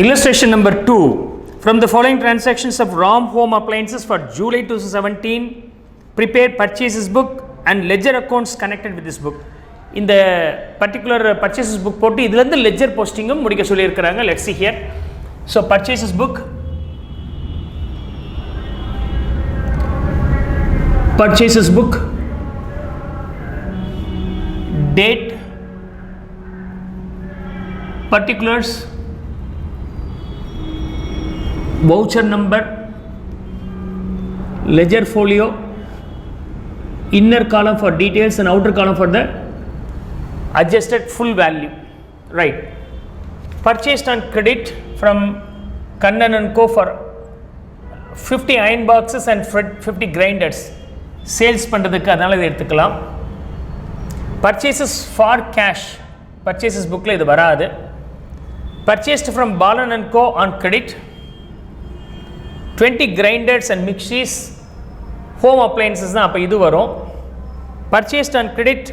Illustration number 2. From the following transactions of Ram Home Appliances for July 2017, prepare purchases book and ledger accounts connected with this book. In the particular purchases book போட்டு இதுல இருந்து ledger postingum முடிக்க சொல்லி இருக்காங்க. Let's see here. So purchases book, date, particulars, voucher number, ledger folio, inner column for details and outer column for the adjusted full value. Right. Purchased on credit from Kannan and Co for 50 iron boxes and 50 grinders. Sales பண்றதுக்கு அதனால இதை எடுத்துக்கலாம். Purchases for cash. Purchases bookல இது வராது. Purchased from Balan and Co on credit. 20 grinders and mixies, home appliances தான் அப்போ இது வரும். Purchased on credit,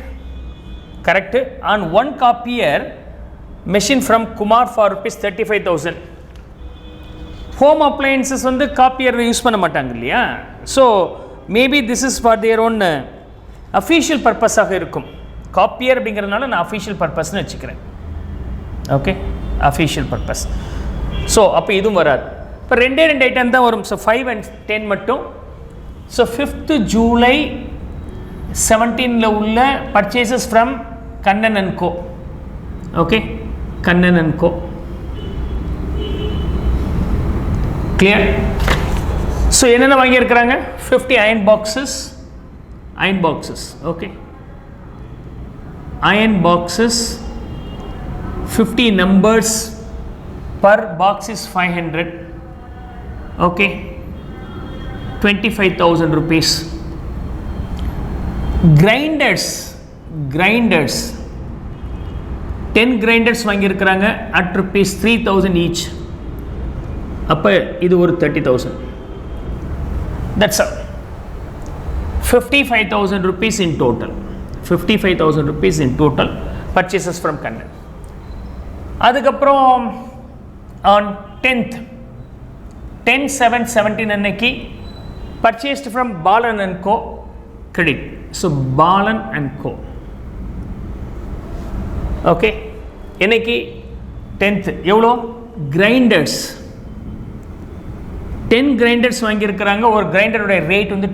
correct, on one copier machine from Kumar for rupees 35,000. Home appliances வந்து copier யூஸ் பண்ண மாட்டாங்க இல்லையா, so maybe this is for their own official பர்பஸாக இருக்கும். காப்பியர் அப்படிங்கிறதுனால நான் அஃபீஷியல் பர்பஸ்ன்னு வச்சுக்கிறேன். Okay, official purpose. ஸோ அப்போ இதுவும் வராது. இப்போ ரெண்டே ஐட்டம் தான் வரும். ஸோ 5 and 10 மட்டும். ஸோ 5th July 17 உள்ள purchases from Kannan and co. Okay, Kannan and co. Clear? So என்னென்ன வாங்கியிருக்கிறாங்க? 50 iron boxes. Okay, iron boxes, 50 numbers, per box is 500. Okay, 25,000 rupees. Grinders 10 grinders வாங்கியிருக்கிறாங்க at rupees 3,000 each. அப்போ இது ஒரு 30,000. That's all. 55,000 rupees in total. 55,000 rupees in total purchases from Kannan. அதுக்கப்புறம் on 10th 10/7/17 அன்னைக்கு purchased from Balan and Co credit. So Balan and Co. Okay, என்னைக்கு 10th எவ்வளோ? grinders 10 grinders வாங்கியிருக்கிறாங்க. ஒரு கிரைண்டருடைய ரேட் வந்து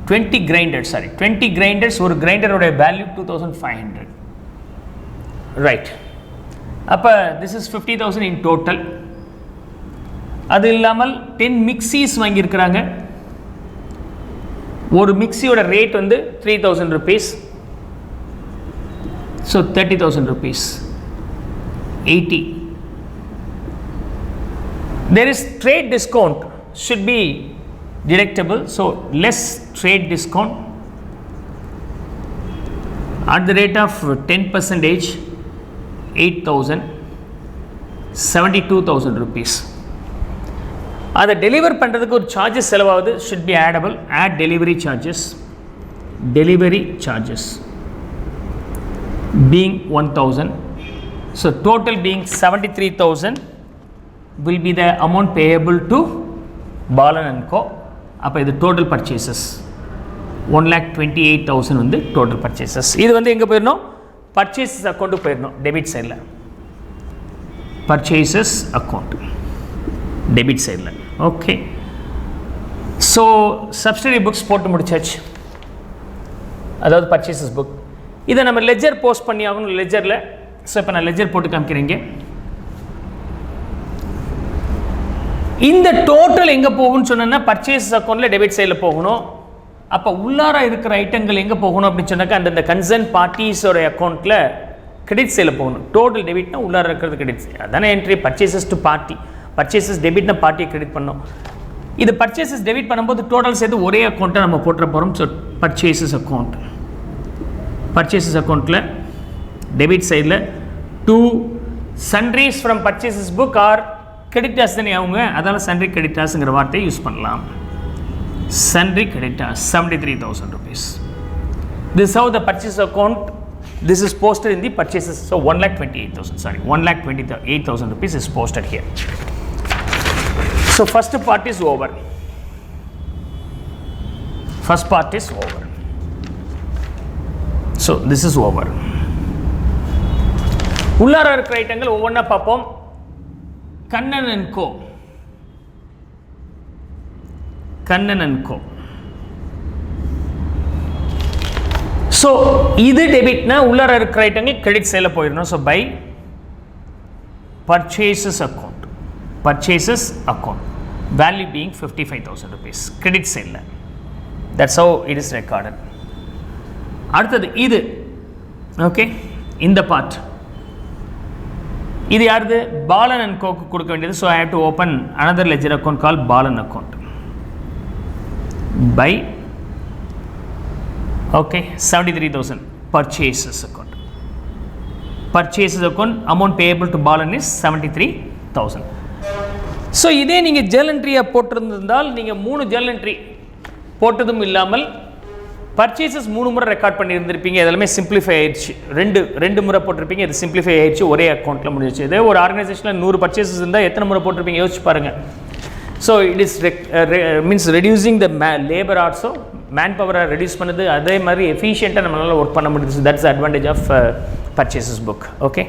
20 grinders, sorry 20 grinders, ஒரு கிரைண்டருடைய value 2,500. Right, அப்போ this is 50,000 in total. அது இல்லாமல் 10 மிக்சிஸ் வாங்கியிருக்கிறாங்க. ஒரு மிக்சியோட ரேட் வந்து 3,000 rupees. So 30,000 rupees. 80. There is trade discount should be deductible, so less trade discount at the rate of 10%, 8,000, 72,000 rupees. அதை deliver பண்ணுறதுக்கு ஒரு சார்ஜஸ் செலவாகுது, should be addable. Add delivery charges being 1,000, so total being 73,000 will be the amount payable to Balan and Co. அப்போ இது total purchases 1,28,000 வந்து total purchases. இது வந்து எங்கே போயிடணும்? பர்ச்சேசஸ் அக்கௌண்ட்டு போயிடணும், டெபிட் சைடில். பர்ச்சேசஸ் அக்கௌண்ட் டெபிட் சைடில். ஓகே, ஸோ சப்சிடரி புக்ஸ் போட்டு முடிச்சாச்சு, அதாவது பர்ச்சேசஸ் புக். இதை நம்ம லெஜர் போஸ்ட் பண்ணி ஆகணும் லெஜரில். ஸோ இப்போ நான் லெஜர் போட்டு காமிக்கிறேங்க. இந்த டோட்டல் எங்கே போகும்னு சொன்னேன்னா பர்ச்சேஸ் அக்கௌண்ட்டில் டெபிட் சைடில் போகணும். அப்போ உள்ளார இருக்கிற ஐட்டங்கள் எங்கே போகணும் அப்படின்னு சொன்னாக்கா அந்தந்த கன்சர்ன் பார்ட்டிஸோட அக்கௌண்ட்டில் கிரெடிட் சைடில் போகணும். டோட்டல் டெபிட்னா உள்ளார இருக்கிறது கிரெடிட் சைடு, அதானே entry. Purchases to party, purchases டெபிட்னா பார்ட்டியை கிரெடிட் பண்ணோம். இது பர்ச்சேசஸ் டெபிட் பண்ணும்போது டோட்டல் சேர்த்து ஒரே அக்கௌண்ட்டை நம்ம போட்டுற போகிறோம். ஸோ பர்ச்சேசஸ் அக்கௌண்ட்டில் டெபிட் சைடில் 2 sundries from purchases book are creditors தானே அவங்க, அதனால் சன்ட்ரி கிரெடிட்டாஸுங்கிற வார்த்தையை யூஸ் பண்ணலாம். Sundry creditors 73,000 rupees. This is how the purchase account This is posted in the purchases. So 1,28,000, sorry, 1,28,000 rupees is posted here. So first part is over. First part is over. So this is over. உள்ளார இருக்கிற ஐட்டங்கள் ஒவ்வொன்றா பார்ப்போம். Kannan and co, Kannan and co. So இது டெபிட்னா உள்ளார இருக்கிற ஐட்டங்கள் கிரெடிட் சைடில் போயிடணும். So by purchases account, purchases account, value being 55,000 rupees credit சைடில். That's how it is recorded. அடுத்தது இது, ஓகே, இந்த பார்ட் இது யாருது? பாலன் அண்ட் கோக்கு கொடுக்க வேண்டியது. So I have to open another ledger account call Balan account. By, okay, 73,000 purchases account. Purchases account amount payable to Balan is 73,000. So இதே நீங்கள் ஜெர்னல் என்ட்ரியை போட்டிருந்தால் நீங்கள் 3 ஜெர்னல் என்ட்ரி போட்டதும் இல்லாமல் பர்ச்சேசஸ் 3 முறை ரெக்கார்ட் பண்ணியிருந்திருப்பீங்க. இதெல்லாமே சிம்பிளிஃபை ஆயிடுச்சு. ரெண்டு முறை போட்டிருப்பீங்க, இது சிம்பிளிஃபை ஆயிடுச்சு, ஒரே அக்கௌண்ட்டில் முடிஞ்சிச்சு. இதே ஒரு ஆர்கனைசேஷனில் 100 பர்ச்சேசஸ் இருந்தால் எத்தனை முறை போட்டிருப்பீங்க யோசிச்சு பாருங்கள். So it is means reducing the labour also, man பவரை ரெடியூஸ் பண்ணுது, அதே மாதிரி எஃபிஷியண்ட்டாக நம்மளால் ஒர்க் பண்ண முடியுது. That's advantage of purchases book. Okay.